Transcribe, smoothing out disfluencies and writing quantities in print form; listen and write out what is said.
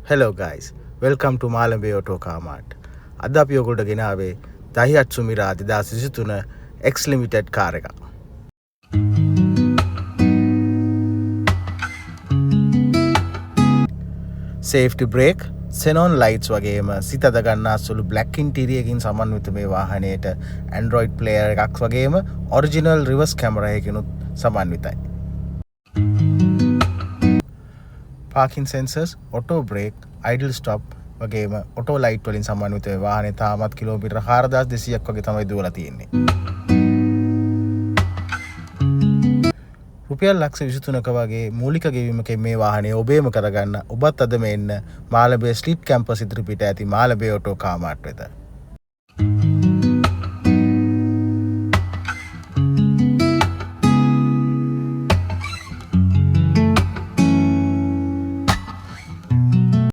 Hello guys, welcome to Malambe Auto Car Mart. අද අපි ඔයගොල්ලෝ ගෙනාවේ Daihatsu Mira 2023 X Limited car එක. Safety brake, xenon lights වගේම සිත අද ගන්නා සුළු black interior එකකින් සමන්විත මේ වාහනයට Android player එකක් වගේම original reverse camera එකකිනුත් සමන්විතයි. Parking sensors, auto brake, idle stop වගේම auto light වලින් සමන්විත මේ වාහනේ තාමත් කිලෝමීටර 4200ක් වගේ තමයි දුවලා තියෙන්නේ. රුපියල් ලක්ෂ 23ක වගේ මූලික ගෙවීමකින් මේ වාහනේ ඔබේම කරගන්න ඔබත් අද මෙන්න මාළඹේ ස්ලිප් කැම්පස් ඉදිරිපිට ඇති මාළඹේ ඔටෝ කාර් මාර්ට් වෙත.